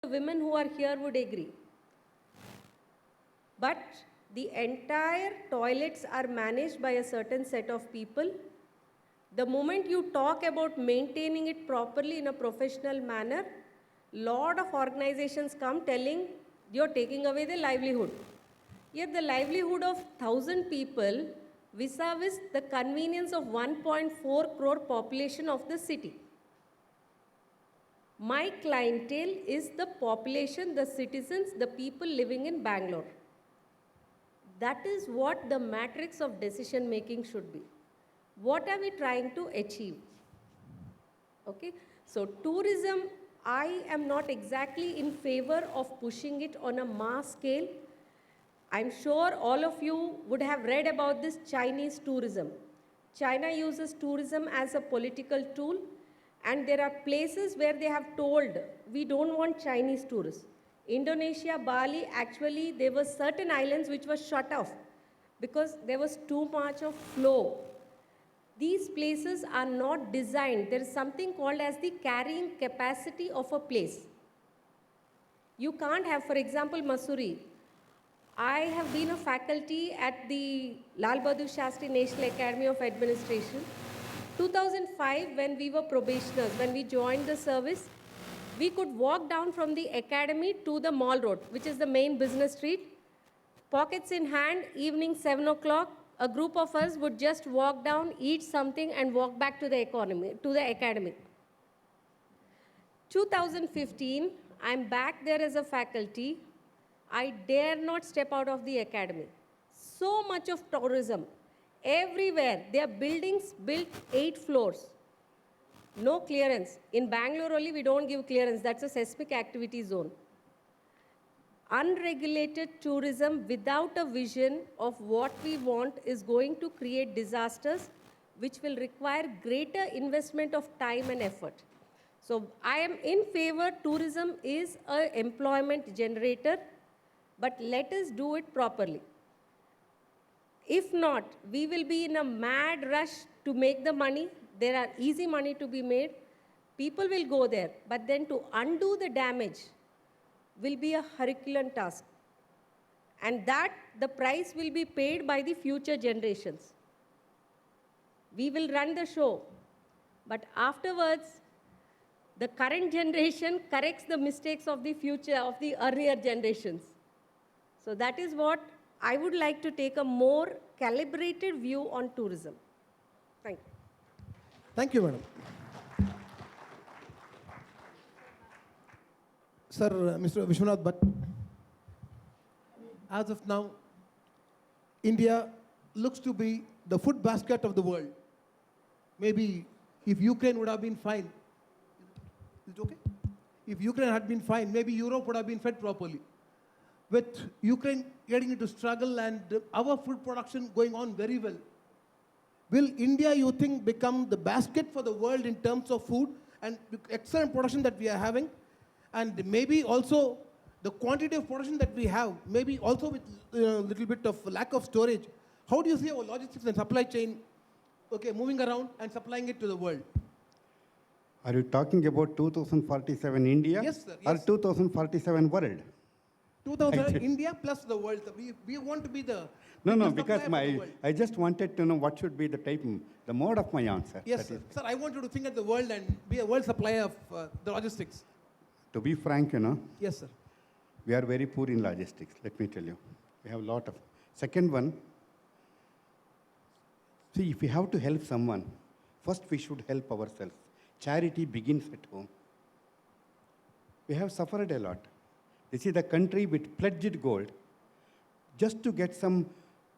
the women who are here would agree. But the entire toilets are managed by a certain set of people. The moment you talk about maintaining it properly in a professional manner, lot of organizations come telling you're taking away the livelihood. Yet the livelihood of 1,000 people vis-a-vis the convenience of 1.4 crore population of the city. My clientele is the population, the citizens, the people living in Bangalore. That is what the matrix of decision making should be. What are we trying to achieve? Okay, so tourism, I am not exactly in favor of pushing it on a mass scale. I'm sure all of you would have read about this Chinese tourism. China uses tourism as a political tool, and there are places where they have told, we don't want Chinese tourists. Indonesia, Bali, actually there were certain islands which were shut off because there was too much of flow. These places are not designed. There is something called as the carrying capacity of a place. You can't have, for example, Mussoorie. I have been a faculty at the Lal Bahadur Shastri National Academy of Administration. 2005, when we were probationers, when we joined the service, we could walk down from the academy to the Mall Road, which is the main business street. Pockets in hand, evening 7 o'clock, a group of us would just walk down, eat something, and walk back to the academy. 2015, I'm back there as a faculty. I dare not step out of the academy. So much of tourism. Everywhere, there are buildings built 8 floors. No clearance. In Bangalore only, we don't give clearance. That's a seismic activity zone. Unregulated tourism without a vision of what we want is going to create disasters which will require greater investment of time and effort. So I am in favor. Tourism is an employment generator, but let us do it properly. If not, we will be in a mad rush to make the money. There are easy money to be made. People will go there, but then to undo the damage will be a Herculean task. And that, the price will be paid by the future generations. We will run the show, but afterwards, the current generation corrects the mistakes of the future, of the earlier generations. So that is what I would like to take a more calibrated view on tourism. Thank you. Thank you, madam. Sir, Mr. Vishwanath Bhatt, as of now, India looks to be the food basket of the world. Maybe if Ukraine would have been fine, is it okay? If Ukraine had been fine, maybe Europe would have been fed properly. With Ukraine getting into struggle and our food production going on very well, will India, you think, become the basket for the world in terms of food and excellent production that we are having? And maybe also the quantity of production that we have, maybe also with a little bit of lack of storage. How do you see our logistics and supply chain moving around and supplying it to the world? Are you talking about 2047 India? Yes, sir. Or Yes. 2047 world? 2000 India plus the world. We want to be the No, biggest because supplier for the world. I just wanted to know what should be the type, the mode of my answer. Yes, sir. Sir, I want you to think of the world and be a world supplier of the logistics. To be frank, Yes, sir. we are very poor in logistics, let me tell you. We have a lot of. Second one, see, if we have to help someone, first we should help ourselves. Charity begins at home. We have suffered a lot. This is the country with pledged gold just to get some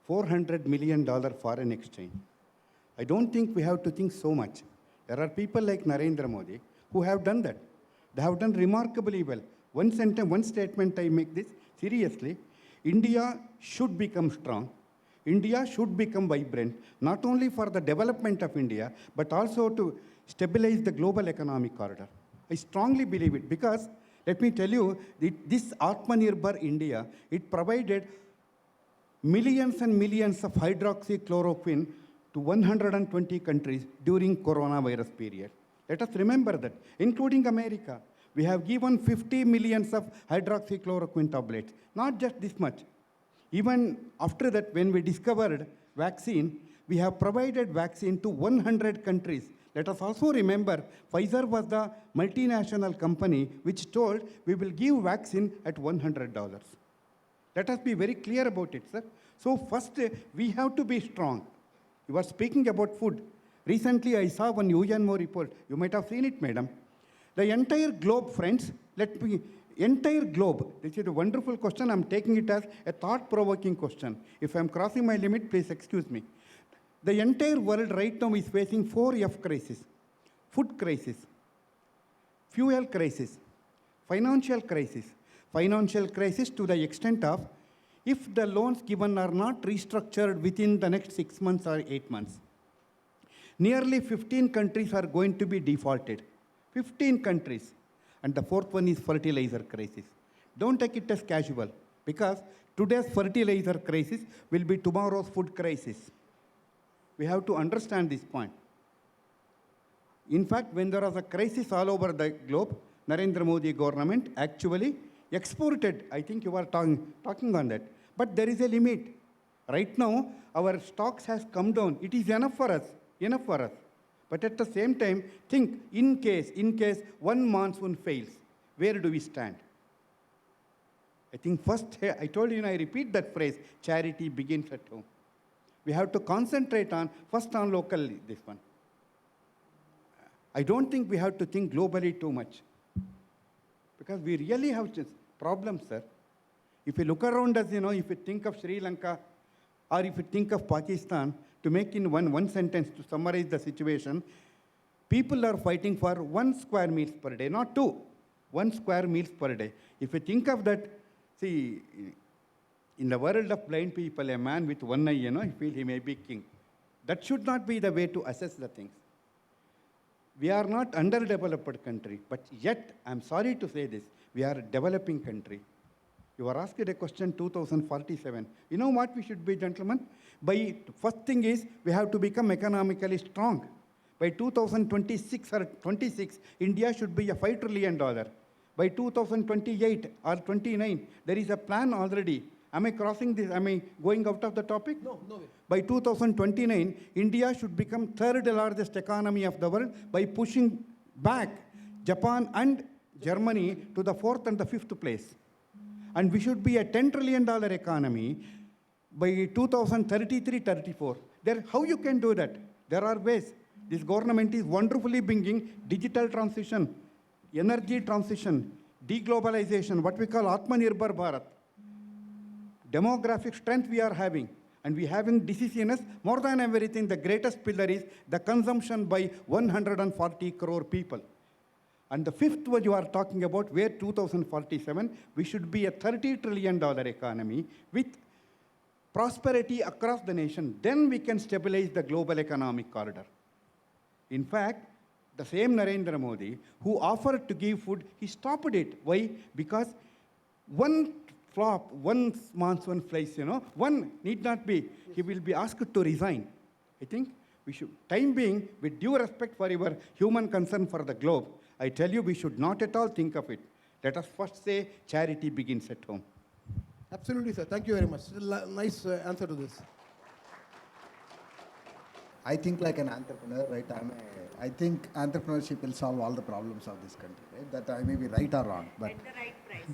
$400 million foreign exchange. I don't think we have to think so much. There are people like Narendra Modi who have done that. They have done remarkably well. One sentence, one statement I make this, seriously, India should become strong. India should become vibrant, not only for the development of India, but also to stabilize the global economic corridor. I strongly believe it because, let me tell you, this Atmanirbhar India, it provided millions and millions of hydroxychloroquine to 120 countries during coronavirus period. Let us remember that, including America. We have given 50 millions of hydroxychloroquine tablets. Not just this much. Even after that, when we discovered vaccine, we have provided vaccine to 100 countries. Let us also remember, Pfizer was the multinational company which told we will give vaccine at $100. Let us be very clear about it, sir. So first, we have to be strong. You were speaking about food. Recently, I saw one UNO report. You might have seen it, madam. The entire globe, friends, entire globe, this is a wonderful question. I'm taking it as a thought-provoking question. If I'm crossing my limit, please excuse me. The entire world right now is facing 4F crisis. Food crisis, fuel crisis, financial crisis. Financial crisis to the extent of if the loans given are not restructured within the next 6 months or 8 months. Nearly 15 countries are going to be defaulted. 15 countries. And the fourth one is fertilizer crisis. Don't take it as casual, because today's fertilizer crisis will be tomorrow's food crisis. We have to understand this point. In fact, when there was a crisis all over the globe, Narendra Modi government actually exported. I think you are talking on that. But there is a limit. Right now, our stocks has come down. It is enough for us. But at the same time, think, in case one monsoon fails, where do we stand? I think first, I told you, and I repeat that phrase, charity begins at home. We have to concentrate first on locally, this one. I don't think we have to think globally too much, because we really have problems, sir. If you look around us, if you think of Sri Lanka, or if you think of Pakistan, to make in one sentence to summarize the situation, people are fighting for 1 square meals per day, not 2. 1 square meals per day. If you think of that, see, in the world of blind people, a man with one eye, he feels he may be king. That should not be the way to assess the things. We are not underdeveloped country, but yet, I'm sorry to say this, we are a developing country. You were asked a question, 2047. You know what we should be, gentlemen? First thing is, we have to become economically strong. By 2026, India should be a $5 trillion. By 2028 or 29, there is a plan already. Am I crossing this? Am I going out of the topic? No way. By 2029, India should become third largest economy of the world by pushing back Japan and Germany to the 4th and the 5th place. And we should be a $10 trillion economy by 2033-34. How you can do that? There are ways. This government is wonderfully bringing digital transition, energy transition, deglobalization, what we call Atmanirbhar Bharat. Demographic strength we are having, and we having decisiveness. More than everything, the greatest pillar is the consumption by 140 crore people. And the fifth one you are talking about, where 2047, we should be a $30 trillion economy with prosperity across the nation. Then we can stabilize the global economic corridor. In fact, the same Narendra Modi, who offered to give food, he stopped it. Why? Because one flop, one monsoon flies, one need not be. He will be asked to resign. I think we should, time being, with due respect for your human concern for the globe, I tell you, we should not at all think of it. Let us first say charity begins at home. Absolutely, sir. Thank you very much. Nice answer to this. I think like an entrepreneur, right? I think entrepreneurship will solve all the problems of this country, right? That I may be right or wrong, but At the right price.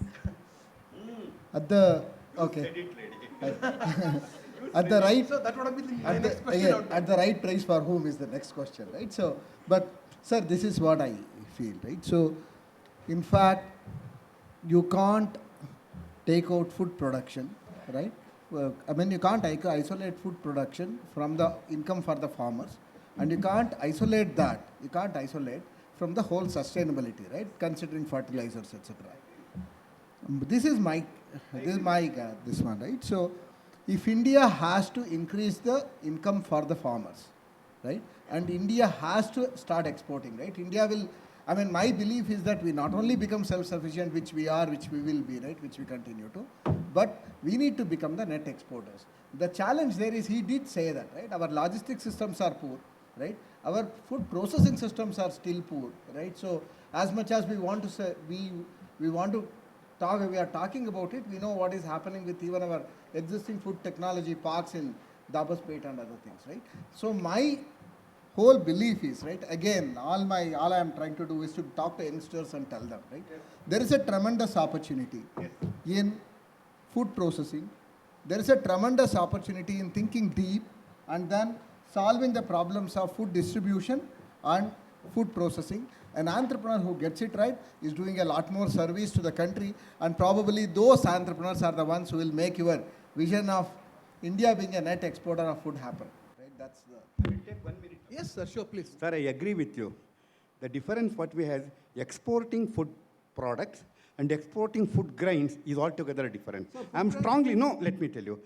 At the right, So that would have been my next question. at the right price for whom is the next question, right? So, but sir, this is what I feel, right? So, in fact, you can't take out food production, right? You can't isolate food production from the income for the farmers, and you can't isolate that. You can't isolate from the whole sustainability, right? Considering fertilizers, etc. This one, right? So, if India has to increase the income for the farmers, right? And India has to start exporting, right? India will, my belief is that we not only become self-sufficient, which we are, which we will be, right? Which we continue to, but we need to become the net exporters. The challenge there is, he did say that, right? Our logistic systems are poor, right? Our food processing systems are still poor, right? So as much as we want to say, we want to talk, we are talking about it, we know what is happening with even our existing food technology parks in Dabaspet and other things, right? So my whole belief is, right, again, all I am trying to do is to talk to youngsters and tell them, right, there is a tremendous opportunity in food processing. There is a tremendous opportunity in thinking deep and then solving the problems of food distribution and food processing. An entrepreneur who gets it right is doing a lot more service to the country, and probably those entrepreneurs are the ones who will make your vision of India being a net exporter of food happen. Right? That's the. Will take 1 minute. Yes, sir, sure, please. Sir, I agree with you. The difference what we have, exporting food products and exporting food grains is altogether different. So I'm strongly, no, let me tell you,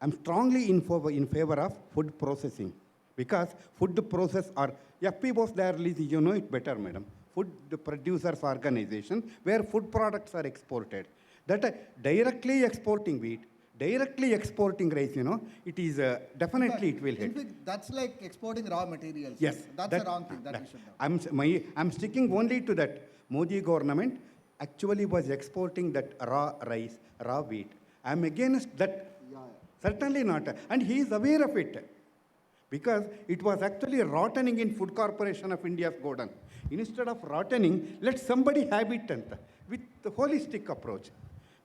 I'm strongly in favor of food processing, because food process or FPOs there, you know it better, madam. Food producers organization where food products are exported. That directly exporting wheat, directly exporting rice, you know, it is definitely it will In hit. fact, that's like exporting raw materials. Yes. That's the wrong thing that we should know. I'm sticking only to that. Modi government actually was exporting that raw rice, raw wheat. I'm against that. Certainly not. And he is aware of it. Because it was actually rottening in Food Corporation of India's garden. Instead of rottening, let somebody have it with the holistic approach.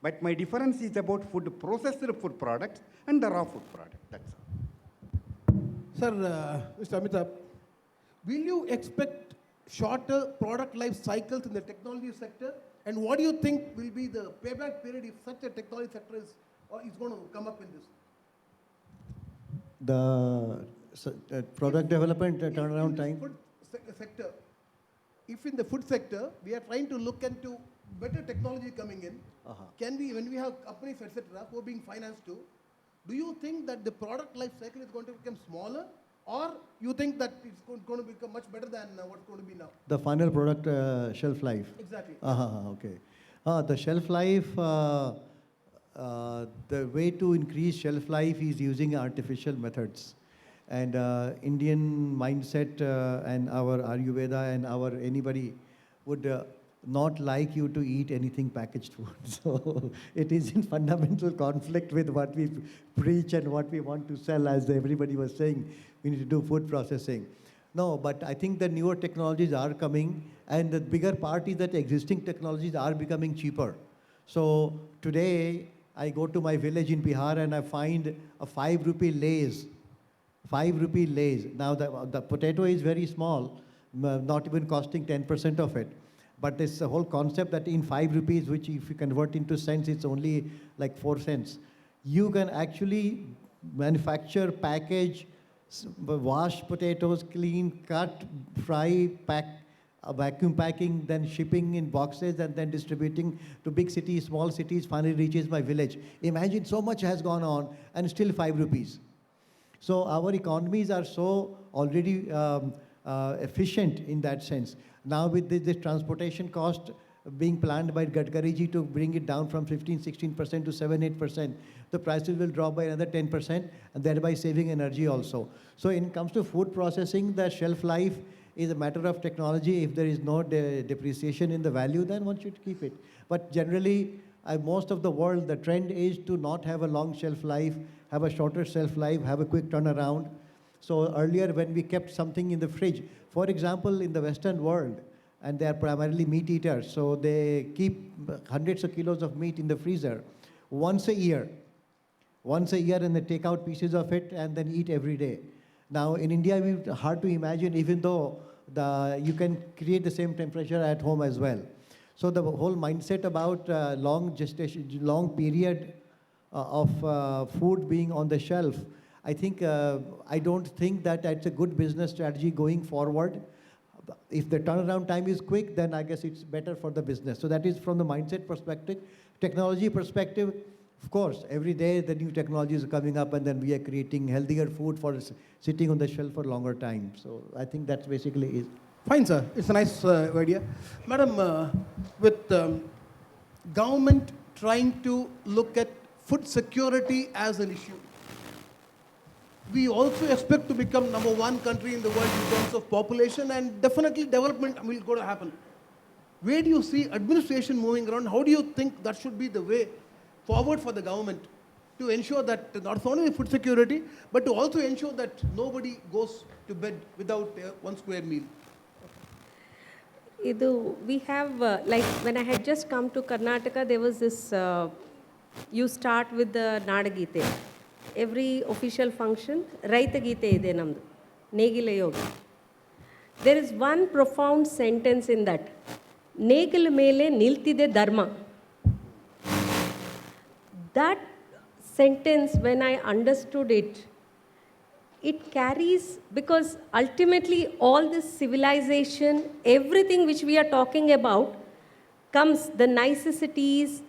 But my difference is about food processed food products and the raw food product. That's all. Sir, Mr. Amitabh, will you expect shorter product life cycles in the technology sector? And what do you think will be the payback period if such a technology sector is going to come up in this? The product development turnaround In time. food sector, if in the food sector we are trying to look into better technology coming in, can we, when we have companies, etc., who are being financed too, do you think that the product life cycle is going to become smaller, or you think that it's going to become much better than what's going to be now? The final product shelf life. Exactly. Okay. The shelf life, the way to increase shelf life is using artificial methods. And Indian mindset and our Ayurveda and our anybody would not like you to eat anything packaged food. So it is in fundamental conflict with what we preach and what we want to sell. As everybody was saying, we need to do food processing. No, but I think the newer technologies are coming, and the bigger part is that existing technologies are becoming cheaper. So today, I go to my village in Bihar and I find a 5 rupee Lays. 5 rupee Lays. Now the potato is very small, not even costing 10% of it. But this whole concept that in 5 rupees, which if you convert into cents, it's only like 4 cents. You can actually manufacture, package, wash potatoes, clean, cut, fry, pack, vacuum packing, then shipping in boxes, and then distributing to big cities, small cities, finally reaches my village. Imagine so much has gone on and still 5 rupees. So our economies are so already efficient in that sense. Now with this transportation cost being planned by Gadkari ji to bring it down from 15-16% to 7-8%, the prices will drop by another 10%, and thereby saving energy also. So when it comes to food processing, the shelf life is a matter of technology. If there is no depreciation in the value, then one should keep it. But generally, most of the world, the trend is to not have a long shelf life, have a shorter shelf life, have a quick turnaround. So earlier when we kept something in the fridge, for example, in the Western world, and they are primarily meat eaters, so they keep hundreds of kilos of meat in the freezer once a year, and they take out pieces of it and then eat every day. Now in India, it's hard to imagine, even though you can create the same temperature at home as well. So the whole mindset about long gestation, long period of food being on the shelf, I think, I don't think that that's a good business strategy going forward. If the turnaround time is quick, then I guess it's better for the business. So that is from the mindset perspective. Technology perspective, of course, every day the new technologies are coming up, and then we are creating healthier food for sitting on the shelf for longer time. So I think that's basically it. Fine, sir. It's a nice idea. Madam, with government trying to look at food security as an issue, we also expect to become #1 country in the world in terms of population, and definitely development will go to happen. Where do you see administration moving around? How do you think that should be the way forward for the government to ensure that not only food security, but to also ensure that nobody goes to bed without one square meal? We have, like when I had just come to Karnataka, there was this, you start with the Nadagite. Every official function, Raita Gite ide namdu, Negila Yogi. There is one profound sentence in that. Negil mele niltide dharma. That sentence, when I understood it, it carries, because ultimately all this civilization, everything which we are talking about comes, the niceties,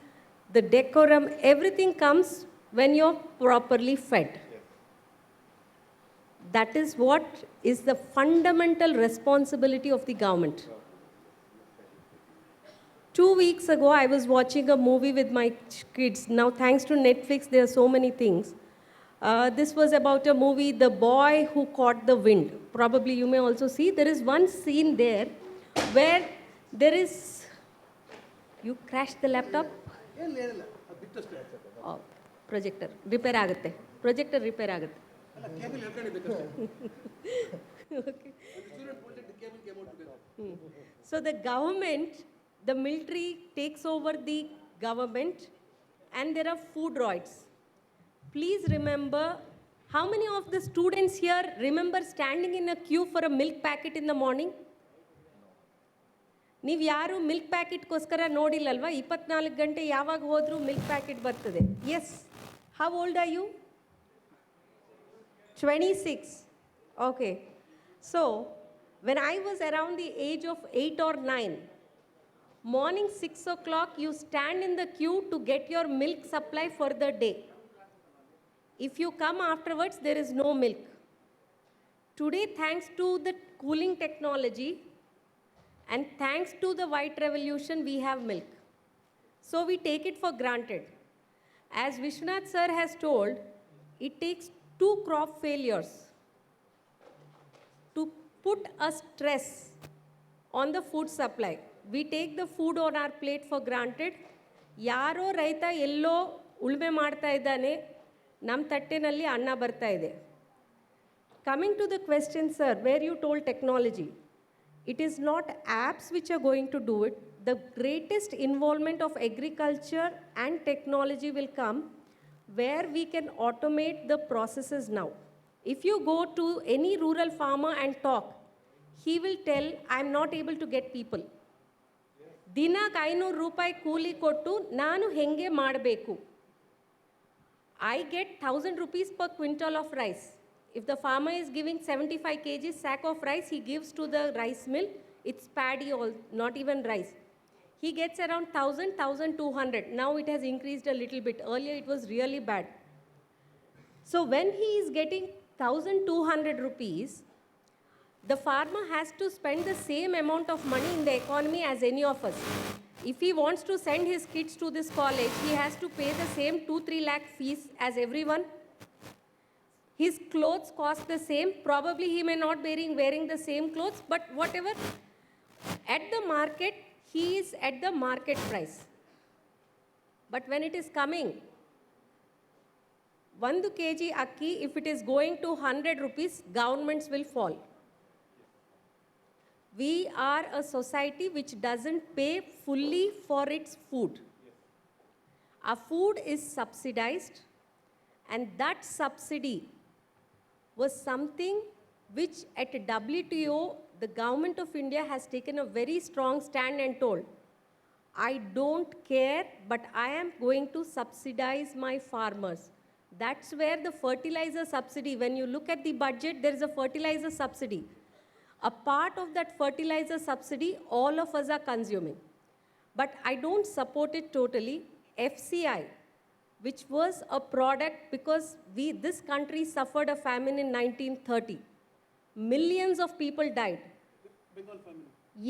the decorum, everything comes when you're properly fed. That is what is the fundamental responsibility of the government. 2 weeks ago, I was watching a movie with my kids. Now, thanks to Netflix, there are so many things. This was about a movie, The Boy Who Caught the Wind. Probably you may also see. There is one scene there where there is... You crashed the laptop? Oh, projector. Repair ಆಗುತ್ತೆ. Projector repair ಆಗುತ್ತೆ. Okay. So the government, the military takes over the government, and there are food droids. Please remember, how many of the students here remember standing in a queue for a milk packet in the morning? ನೀವು ಯಾರು milk ಪ್ಯಾಕೆಟ್ಗೋಸ್ಕರ ನೋಡಿಲ್ಲಲ್ವಾ? 24 ಗಂಟೆ ಯಾವಾಗ ಹೋದರೂ milk packet ಬರ್ತದೆ. Yes. How old are you? 26. Okay. So, when I was around the age of 8 or 9, morning 6 o'clock, you stand in the queue to get your milk supply for the day. If you come afterwards, there is no milk. Today, thanks to the cooling technology and thanks to the white revolution, we have milk. So we take it for granted. As Vishwanath sir has told, it takes 2 crop failures to put a stress on the food supply. We take the food on our plate for granted. Yaro raita yello ulme ಮಾಡ್ತಾ ಇದ್ದಾನೆ, ನಮ್ಮ ತಟ್ಟೆನಲ್ಲಿ ಅನ್ನ ಬರ್ತಾ ಇದೆ. Coming to the question, sir, where you told technology, it is not apps which are going to do it. The greatest involvement of agriculture and technology will come where we can automate the processes now. If you go to any rural farmer and talk, he will tell, I'm not able to get people. ದಿನಕ್ಕೆ 500 ರೂಪಾಯಿ ಕೂಲಿ ಕೊಟ್ಟು ನಾನು ಹೆಂಗೆ ಮಾಡಬೇಕು? I get 1000 rupees per quintal of rice. If the farmer is giving 75 kg sack of rice, he gives to the rice mill. It's paddy, not even rice. He gets around 1000, 1200. Now it has increased a little bit. Earlier it was really bad. So when he is getting 1200 rupees, the farmer has to spend the same amount of money in the economy as any of us. If he wants to send his kids to this college, he has to pay the same 2-3 lakh fees as everyone. His clothes cost the same. Probably he may not be wearing the same clothes, but whatever. At the market, he is at the market price. But when it is coming, 1 kg akki, if it is going to 100 rupees, governments will fall. We are a society which doesn't pay fully for its food. Our food is subsidized, and that subsidy was something which at WTO, the government of India has taken a very strong stand and told, I don't care, but I am going to subsidize my farmers. That's where the fertilizer subsidy, when you look at the budget, there is a fertilizer subsidy. A part of that fertilizer subsidy, all of us are consuming. But I don't support it totally. FCI, which was a product because this country suffered a famine in 1930. Millions of people died. Bengal famine.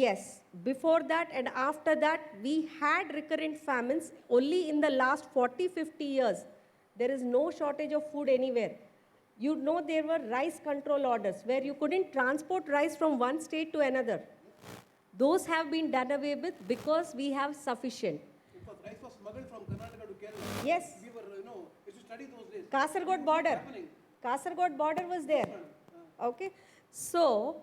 Yes, before that and after that, we had recurrent famines. Only in the last 40-50 years, there is no shortage of food anywhere. You know there were rice control orders where you couldn't transport rice from one state to another. Those have been done away with because we have sufficient. Because rice was smuggled from Karnataka to Kerala. Yes. We were, used to study those days. Kasargod border. Kasargod border was there. Okay. So,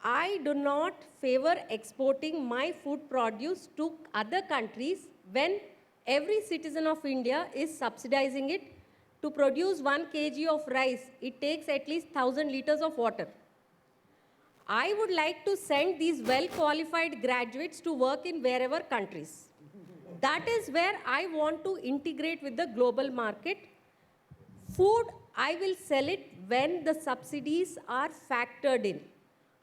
I do not favor exporting my food produce to other countries when every citizen of India is subsidizing it. To produce 1 kg of rice, it takes at least 1,000 liters of water. I would like to send these well-qualified graduates to work in wherever countries. That is where I want to integrate with the global market. Food, I will sell it when the subsidies are factored in.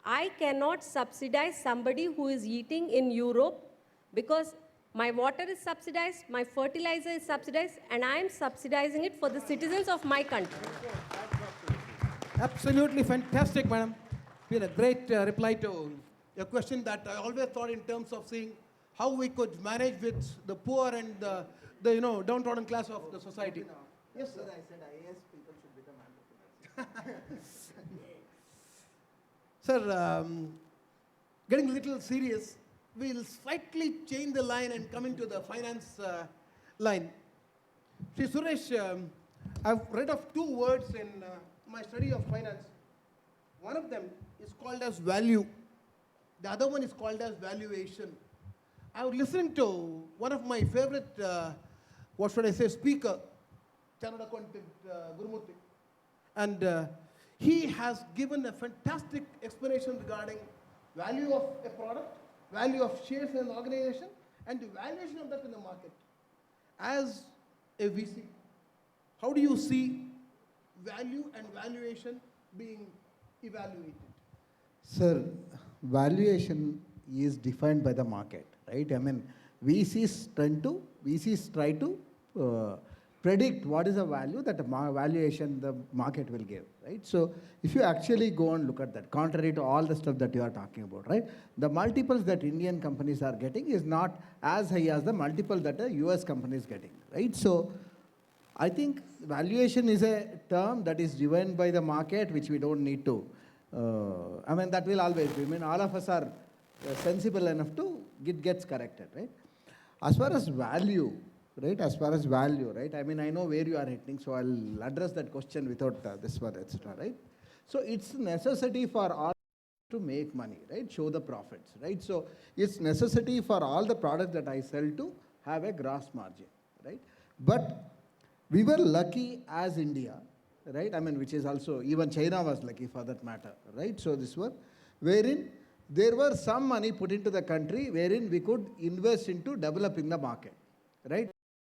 I cannot subsidize somebody who is eating in Europe because my water is subsidized, my fertilizer is subsidized, and I am subsidizing it for the citizens of my country. Absolutely fantastic, madam. Been a great reply to a question that I always thought in terms of seeing how we could manage with the poor and the downtrodden class of the society. Yes, sir. I said IAS people should become entrepreneurs. Sir, getting a little serious, we'll slightly change the line and come into the finance line. See, Suresh, I've read of 2 words in my study of finance. One of them is called as value. The other one is called as valuation. I was listening to one of my favorite, speaker, Chartered Accountant Gurumurthy. And he has given a fantastic explanation regarding value of a product, value of shares in an organization, and the valuation of that in the market. As a VC, how do you see value and valuation being evaluated? Sir, valuation is defined by the market, right? I mean, VCs try to predict what is the value that the valuation the market will give, right? So if you actually go and look at that, contrary to all the stuff that you are talking about, right? The multiples that Indian companies are getting is not as high as the multiple that a US company is getting, right? So I think valuation is a term that is driven by the market, which we don't need to, that will always be. I mean, all of us are sensible enough to it gets corrected, right? As far as value, right? I mean, I know where you are hitting, so I'll address that question without this one, etc., right? So it's necessity for all to make money, right? Show the profits, right? So it's necessity for all the products that I sell to have a gross margin, right? But we were lucky as India, right? I mean, which is also, even China was lucky for that matter, right? So this one, wherein there were some money put into the country wherein we could invest into developing the market, right?